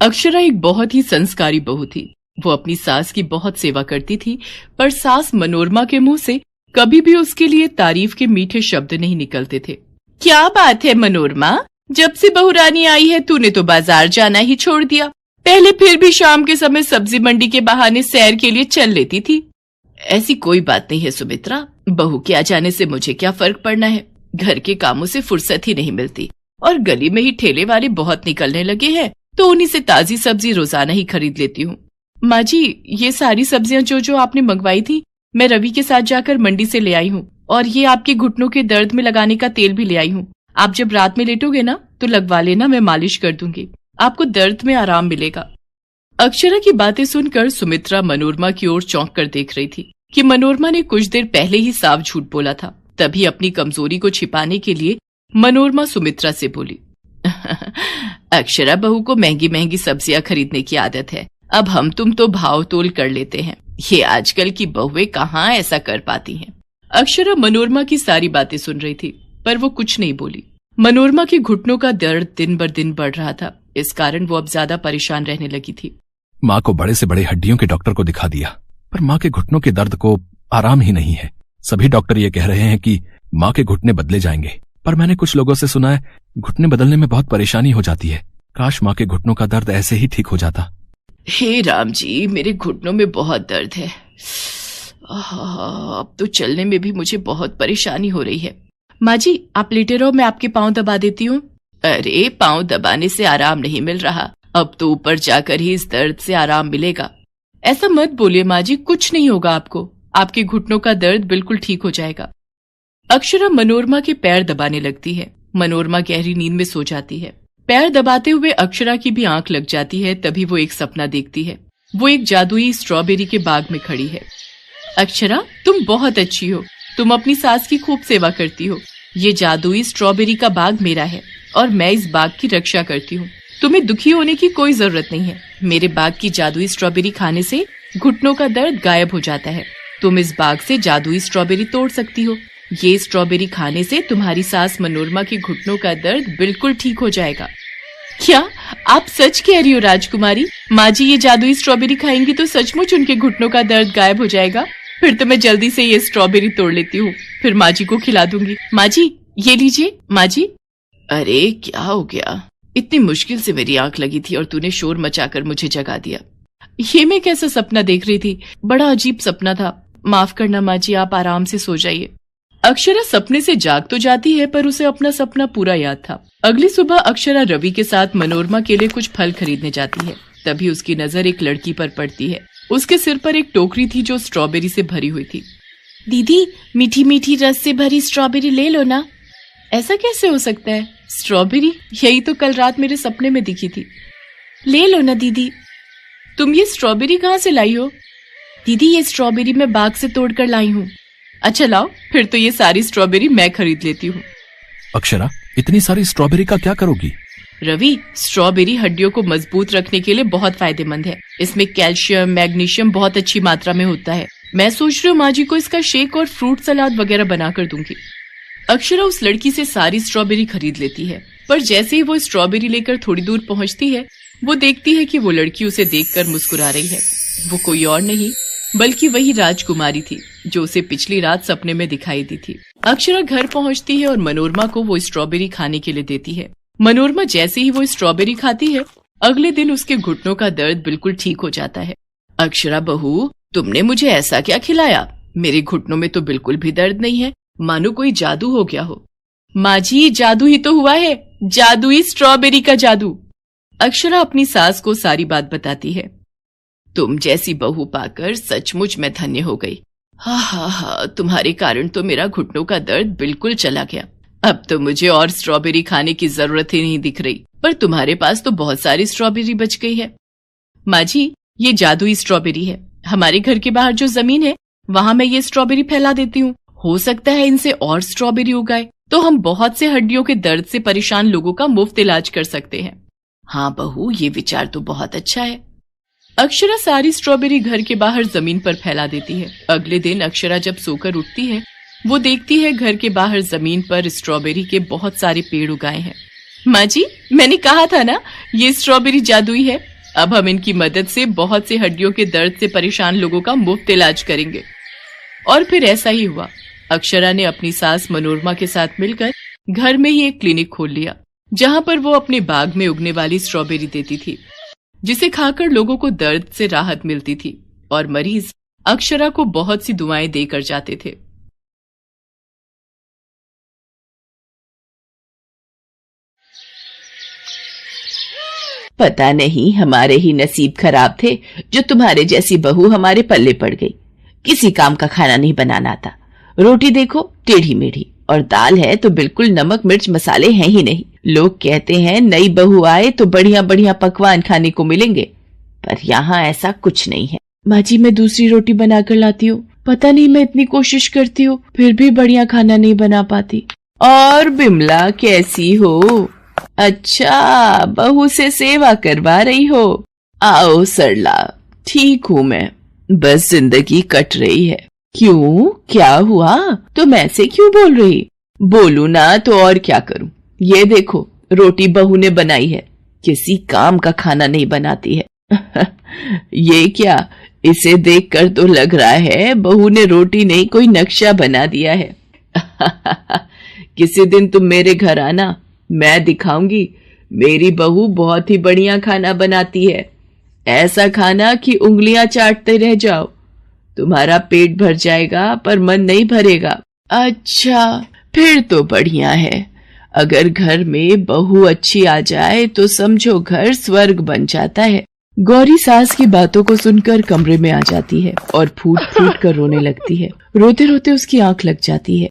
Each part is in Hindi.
अक्षरा एक बहुत ही संस्कारी बहू थी। वो अपनी सास की बहुत सेवा करती थी, पर सास मनोरमा के मुंह से कभी भी उसके लिए तारीफ के मीठे शब्द नहीं निकलते थे। क्या बात है मनोरमा, जब से बहुरानी आई है तूने तो बाजार जाना ही छोड़ दिया। पहले फिर भी शाम के समय सब्जी मंडी के बहाने सैर के लिए चल लेती थी। ऐसी कोई बात नहीं है सुमित्रा, बहू के आ जाने से मुझे क्या फर्क पड़ना है। घर के कामों से फुर्सत ही नहीं मिलती और गली में ही ठेले वाले बहुत निकलने लगे हैं, तो उन्हीं से ताजी सब्जी रोजाना ही खरीद लेती हूँ। माँ जी, ये सारी सब्जियां जो आपने मंगवाई थी मैं रवि के साथ जाकर मंडी से ले आई हूँ, और ये आपके घुटनों के दर्द में लगाने का तेल भी ले आई हूँ। आप जब रात में लेटोगे ना तो लगवा लेना, मैं मालिश कर दूंगी, आपको दर्द में आराम मिलेगा। अक्षरा की बातें सुनकर सुमित्रा मनोरमा की ओर चौंक कर देख रही थी कि मनोरमा ने कुछ देर पहले ही साफ झूठ बोला था। तभी अपनी कमजोरी को छिपाने के लिए मनोरमा सुमित्रा से बोली, अक्षरा बहू को महंगी महंगी सब्जियां खरीदने की आदत है, अब हम तुम तो भाव तोल कर लेते हैं। ये आजकल की बहुएं कहाँ ऐसा कर पाती हैं। अक्षरा मनोरमा की सारी बातें सुन रही थी, पर वो कुछ नहीं बोली। मनोरमा के घुटनों का दर्द दिन बर दिन बढ़ रहा था, इस कारण वो अब ज्यादा परेशान रहने लगी थी। माँ को बड़े से बड़े हड्डियों के डॉक्टर को दिखा दिया, पर माँ के घुटनों के दर्द को आराम ही नहीं है। सभी डॉक्टर ये कह रहे हैं कि माँ के घुटने बदले जाएंगे, पर मैंने कुछ लोगों से सुना है घुटने बदलने में बहुत परेशानी हो जाती है। काश माँ के घुटनों का दर्द ऐसे ही ठीक हो जाता। हे राम जी, मेरे घुटनों में बहुत दर्द है। अब तो चलने में भी मुझे बहुत परेशानी हो रही है। माँ जी, आप लेटे रहो, मैं आपके पाँव दबा देती हूँ। अरे, पाँव दबाने से आराम नहीं मिल रहा, अब तो ऊपर जाकर ही इस दर्द से आराम मिलेगा। ऐसा मत बोलिए माँ जी, कुछ नहीं होगा आपको, आपके घुटनों का दर्द बिल्कुल ठीक हो जाएगा। अक्षरा मनोरमा के पैर दबाने लगती है। मनोरमा गहरी नींद में सो जाती है। पैर दबाते हुए अक्षरा की भी आंख लग जाती है। तभी वो एक सपना देखती है। वो एक जादुई स्ट्रॉबेरी के बाग में खड़ी है। अक्षरा, तुम बहुत अच्छी हो, तुम अपनी सास की खूब सेवा करती हो। ये जादुई स्ट्रॉबेरी का बाग मेरा है और मैं इस बाग की रक्षा करती हूँ। तुम्हें दुखी होने की कोई जरूरत नहीं है। मेरे बाग की जादुई स्ट्रॉबेरी खाने से घुटनों का दर्द गायब हो जाता है। तुम इस बाग से जादुई स्ट्रॉबेरी तोड़ सकती हो। ये स्ट्रॉबेरी खाने से तुम्हारी सास मनोरमा के घुटनों का दर्द बिल्कुल ठीक हो जाएगा। क्या आप सच कह रही हो राजकुमारी? माँ जी ये जादुई स्ट्रॉबेरी खाएंगी तो सचमुच उनके घुटनों का दर्द गायब हो जाएगा। फिर तो मैं जल्दी से ये स्ट्रॉबेरी तोड़ लेती हूँ, फिर माँ जी को खिला दूंगी। माँ जी ये लीजिए। माँ जी। अरे क्या हो गया? इतनी मुश्किल से मेरी आंख लगी थी और तूने शोर मचाकर मुझे जगा दिया। ये मैं कैसा सपना देख रही थी? बड़ा अजीब सपना था। माफ करना माँ जी, आप आराम से सो जाइए। अक्षरा सपने से जाग तो जाती है, पर उसे अपना सपना पूरा याद था। अगली सुबह अक्षरा रवि के साथ मनोरमा के लिए कुछ फल खरीदने जाती है। तभी उसकी नजर एक लड़की पर पड़ती है। उसके सिर पर एक टोकरी थी जो स्ट्रॉबेरी से भरी हुई थी। दीदी, मीठी मीठी रस से भरी स्ट्रॉबेरी ले लो ना। ऐसा कैसे हो सकता है? स्ट्रॉबेरी यही तो कल रात मेरे सपने में दिखी थी। ले लो ना दीदी। तुम ये स्ट्रॉबेरी कहाँ से लाई हो? दीदी ये स्ट्रॉबेरी मैं बाग से तोड़ कर लाई हूँ। अच्छा लाओ, फिर तो ये सारी स्ट्रॉबेरी मैं खरीद लेती हूँ। अक्षरा, इतनी सारी स्ट्रॉबेरी का क्या करोगी? रवि, स्ट्रॉबेरी हड्डियों को मजबूत रखने के लिए बहुत फायदेमंद है। इसमें कैल्शियम, मैग्नीशियम बहुत अच्छी मात्रा में होता है। मैं सोच रही हूँ माँ जी को इसका शेक और फ्रूट सलाद वगैरह बना कर दूंगी। अक्षरा उस लड़की से सारी स्ट्रॉबेरी खरीद लेती है, पर जैसे ही वो स्ट्रॉबेरी लेकर थोड़ी दूर पहुँचती है, वो देखती है कि वो लड़की उसे देखकर मुस्कुरा रही है। वो कोई और नहीं बल्कि वही राजकुमारी थी जो उसे पिछली रात सपने में दिखाई दी थी। अक्षरा घर पहुंचती है और मनोरमा को वो स्ट्रॉबेरी खाने के लिए देती है। मनोरमा जैसे ही वो स्ट्रॉबेरी खाती है, अगले दिन उसके घुटनों का दर्द बिल्कुल ठीक हो जाता है। अक्षरा बहू, तुमने मुझे ऐसा क्या खिलाया? मेरे घुटनों में तो बिल्कुल भी दर्द नहीं है, मानो कोई जादू हो गया हो। माँ जी जादू ही तो हुआ है, जादुई स्ट्रॉबेरी का जादू। अक्षरा अपनी सास को सारी बात बताती है। तुम जैसी बहू पाकर सचमुच मैं धन्य हो गई। हाँ, तुम्हारे कारण तो मेरा घुटनों का दर्द बिल्कुल चला गया। अब तो मुझे और स्ट्रॉबेरी खाने की जरूरत ही नहीं दिख रही। पर तुम्हारे पास तो बहुत सारी स्ट्रॉबेरी बच गई है। माँ जी ये जादुई स्ट्रॉबेरी है। हमारे घर के बाहर जो जमीन है वहाँ मैं ये स्ट्रॉबेरी फैला देती हूँ। हो सकता है इनसे और स्ट्रॉबेरी उगाए तो हम बहुत से हड्डियों के दर्द से परेशान लोगों का मुफ्त इलाज कर सकते हैं। हाँ बहू, ये विचार तो बहुत अच्छा है। अक्षरा सारी स्ट्रॉबेरी घर के बाहर जमीन पर फैला देती है। अगले दिन अक्षरा जब सोकर उठती है, वो देखती है घर के बाहर जमीन पर स्ट्रॉबेरी के बहुत सारे पेड़ उगाए हैं। माँ जी मैंने कहा था ना ये स्ट्रॉबेरी जादुई है। अब हम इनकी मदद से बहुत से हड्डियों के दर्द से परेशान लोगों का मुफ्त इलाज करेंगे। और फिर ऐसा ही हुआ। अक्षरा ने अपनी सास मनोरमा के साथ मिलकर घर में ही एक क्लिनिक खोल लिया, जहां पर वो अपने बाग में उगने वाली स्ट्रॉबेरी देती थी, जिसे खाकर लोगों को दर्द से राहत मिलती थी और मरीज अक्षरा को बहुत सी दुआएं देकर जाते थे। पता नहीं हमारे ही नसीब खराब थे जो तुम्हारे जैसी बहू हमारे पल्ले पड़ गई। किसी काम का खाना नहीं बनाना आता। रोटी देखो टेढ़ी मेढ़ी, और दाल है तो बिल्कुल नमक मिर्च मसाले हैं ही नहीं। लोग कहते हैं नई बहू आए तो बढ़िया बढ़िया पकवान खाने को मिलेंगे, पर यहाँ ऐसा कुछ नहीं है। माँ जी, मैं दूसरी रोटी बनाकर लाती हूँ। पता नहीं मैं इतनी कोशिश करती हूँ फिर भी बढ़िया खाना नहीं बना पाती। और बिमला कैसी हो? अच्छा, बहू से सेवा करवा रही हो। आओ सरला, ठीक हूँ मैं, बस जिंदगी कट रही है। क्यों, क्या हुआ? तुम ऐसे क्यों बोल रही? बोलू ना तो और क्या करूं। ये देखो रोटी बहू ने बनाई है, किसी काम का खाना नहीं बनाती है। ये क्या, इसे देखकर तो लग रहा है बहू ने रोटी नहीं कोई नक्शा बना दिया है। किसी दिन तुम मेरे घर आना, मैं दिखाऊंगी। मेरी बहू बहुत ही बढ़िया खाना बनाती है, ऐसा खाना कि उंगलियां चाटते रह जाओ। तुम्हारा पेट भर जाएगा पर मन नहीं भरेगा। अच्छा, फिर तो बढ़िया है। अगर घर में बहू अच्छी आ जाए तो समझो घर स्वर्ग बन जाता है। गौरी सास की बातों को सुनकर कमरे में आ जाती है और फूट फूट कर रोने लगती है। रोते रोते उसकी आंख लग जाती है।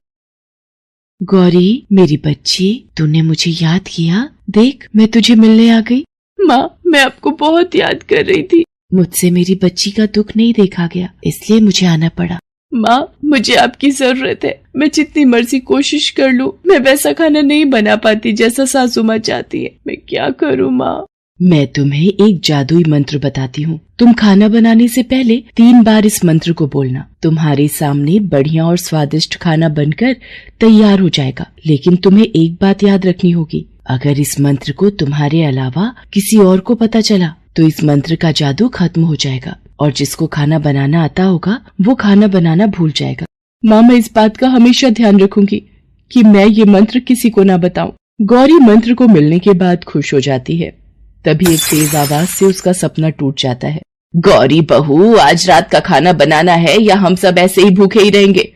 गौरी मेरी बच्ची, तूने मुझे याद किया? देख मैं तुझे मिलने आ गई। माँ, मैं आपको बहुत याद कर रही थी। मुझसे मेरी बच्ची का दुख नहीं देखा गया, इसलिए मुझे आना पड़ा। माँ, मुझे आपकी जरूरत है। मैं जितनी मर्जी कोशिश कर लूं, मैं वैसा खाना नहीं बना पाती जैसा सासू माँ चाहती है। मैं क्या करूँ माँ? मैं तुम्हें एक जादुई मंत्र बताती हूँ। तुम खाना बनाने से पहले 3 बार इस मंत्र को बोलना। तुम्हारे सामने बढ़िया और स्वादिष्ट खाना बनकर तैयार हो जाएगा। लेकिन तुम्हें एक बात याद रखनी होगी, अगर इस मंत्र को तुम्हारे अलावा किसी और को पता चला तो इस मंत्र का जादू खत्म हो जाएगा और जिसको खाना बनाना आता होगा वो खाना बनाना भूल जाएगा। माँ, मैं इस बात का हमेशा ध्यान रखूंगी कि मैं ये मंत्र किसी को ना बताऊं। गौरी मंत्र को मिलने के बाद खुश हो जाती है। तभी एक तेज आवाज से उसका सपना टूट जाता है। गौरी बहू, आज रात का खाना बनाना है या हम सब ऐसे ही भूखे ही रहेंगे?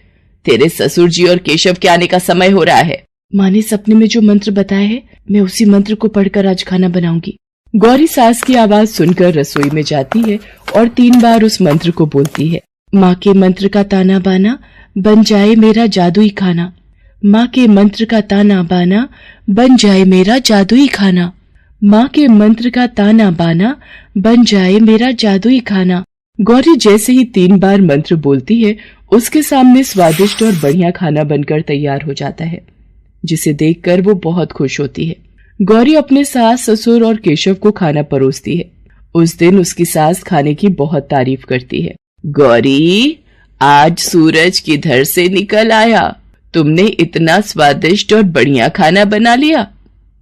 तेरे ससुर जी और केशव के आने का समय हो रहा है। माँ ने सपने में जो मंत्र बताया है, मैं उसी मंत्र को पढ़कर आज खाना बनाऊंगी। गौरी सास की आवाज सुनकर रसोई में जाती है और 3 बार उस मंत्र को बोलती है। माँ के मंत्र का ताना बाना बन जाए मेरा जादुई खाना। माँ के मंत्र का ताना बाना बन जाए मेरा जादुई खाना। माँ के मंत्र का ताना बाना बन जाए मेरा जादुई खाना। गौरी जैसे ही 3 बार मंत्र बोलती है, उसके सामने स्वादिष्ट और बढ़िया खाना बनकर तैयार हो जाता है, जिसे देखकर वो बहुत खुश होती है। गौरी अपने सास ससुर और केशव को खाना परोसती है। उस दिन उसकी सास खाने की बहुत तारीफ करती है। गौरी, आज सूरज किधर से निकल आया? तुमने इतना स्वादिष्ट और बढ़िया खाना बना लिया,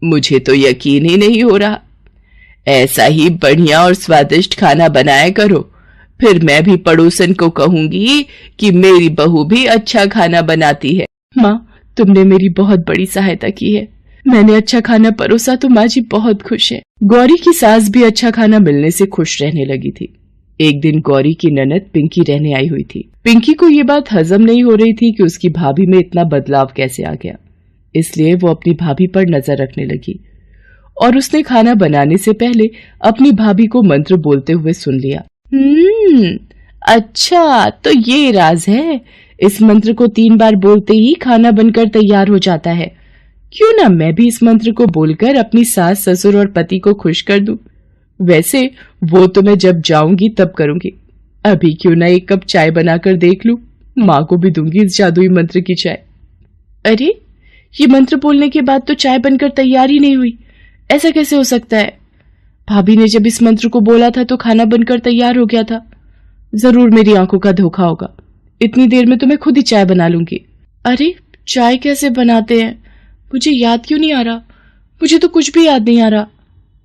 मुझे तो यकीन ही नहीं हो रहा। ऐसा ही बढ़िया और स्वादिष्ट खाना बनाया करो, फिर मैं भी पड़ोसन को कहूंगी कि मेरी बहू भी अच्छा खाना बनाती है। माँ, तुमने मेरी बहुत बड़ी सहायता की है। मैंने अच्छा खाना परोसा तो माँ जी बहुत खुश है। गौरी की सास भी अच्छा खाना मिलने से खुश रहने लगी थी। एक दिन गौरी की ननद पिंकी रहने आई हुई थी। पिंकी को ये बात हजम नहीं हो रही थी कि उसकी भाभी में इतना बदलाव कैसे आ गया, इसलिए वो अपनी भाभी पर नजर रखने लगी और उसने खाना बनाने से पहले अपनी भाभी को मंत्र बोलते हुए सुन लिया। अच्छा, तो ये राज है। इस मंत्र को 3 बार बोलते ही खाना बनकर तैयार हो जाता है। क्यों ना मैं भी इस मंत्र को बोलकर अपनी सास ससुर और पति को खुश कर दूं। वैसे वो तो मैं जब जाऊंगी तब करूंगी। अभी क्यों ना 1 कप चाय बनाकर देख लूं। माँ को भी दूंगी इस जादुई मंत्र की चाय। अरे, ये मंत्र बोलने के बाद तो चाय बनकर तैयार ही नहीं हुई। ऐसा कैसे हो सकता है? भाभी ने जब इस मंत्र को बोला था तो खाना बनकर तैयार हो गया था। जरूर मेरी आंखों का धोखा होगा। इतनी देर में तो मैं खुद ही चाय बना लूंगी। अरे, चाय कैसे बनाते हैं? मुझे याद क्यों नहीं आ रहा? मुझे तो कुछ भी याद नहीं आ रहा।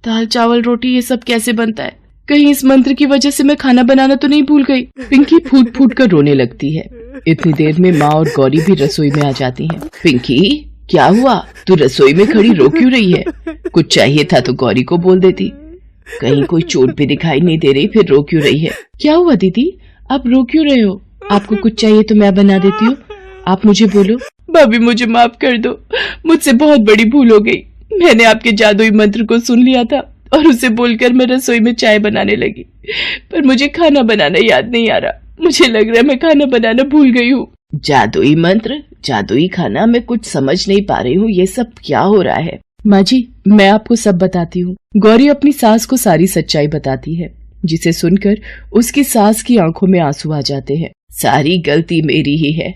दाल चावल रोटी ये सब कैसे बनता है? कहीं इस मंत्र की वजह से मैं खाना बनाना तो नहीं भूल गई। पिंकी फूट फूट कर रोने लगती है। इतनी देर में माँ और गौरी भी रसोई में आ जाती हैं। पिंकी, क्या हुआ? तू रसोई में खड़ी रो क्यों रही है? कुछ चाहिए था तो गौरी को बोल देती। कहीं कोई चोट भी दिखाई नहीं दे रही, फिर रो क्यों रही है? क्या हुआ दीदी, आप रो क्यों रहे हो? आपको कुछ चाहिए तो मैं बना देती हूँ, आप मुझे बोलो। भाभी मुझे माफ कर दो, मुझसे बहुत बड़ी भूल हो गई। मैंने आपके जादुई मंत्र को सुन लिया था और उसे बोलकर मैं रसोई में चाय बनाने लगी, पर मुझे खाना बनाना याद नहीं आ रहा। मुझे लग रहा है मैं खाना बनाना भूल गई हूँ। जादुई मंत्र, जादुई खाना, मैं कुछ समझ नहीं पा रही हूँ, ये सब क्या हो रहा है? माँ जी, मैं आपको सब बताती हूँ। गौरी अपनी सास को सारी सच्चाई बताती है, जिसे सुनकर उसकी सास की आंखों में आंसू आ जाते हैं। सारी गलती मेरी ही है।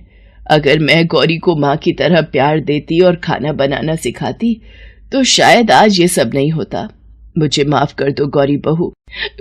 अगर मैं गौरी को माँ की तरह प्यार देती और खाना बनाना सिखाती तो शायद आज ये सब नहीं होता। मुझे माफ कर दो गौरी बहू।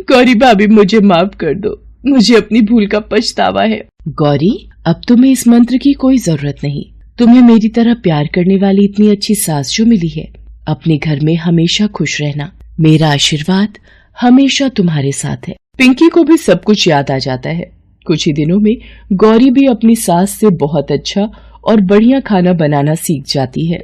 गौरी भाभी मुझे माफ कर दो, मुझे अपनी भूल का पछतावा है। गौरी, अब तुम्हें इस मंत्र की कोई जरूरत नहीं। तुम्हें मेरी तरह प्यार करने वाली इतनी अच्छी सास जो मिली है। अपने घर में हमेशा खुश रहना, मेरा आशीर्वाद हमेशा तुम्हारे साथ है। पिंकी को भी सब कुछ याद आ जाता है। कुछ ही दिनों में गौरी भी अपनी सास से बहुत अच्छा और बढ़िया खाना बनाना सीख जाती है।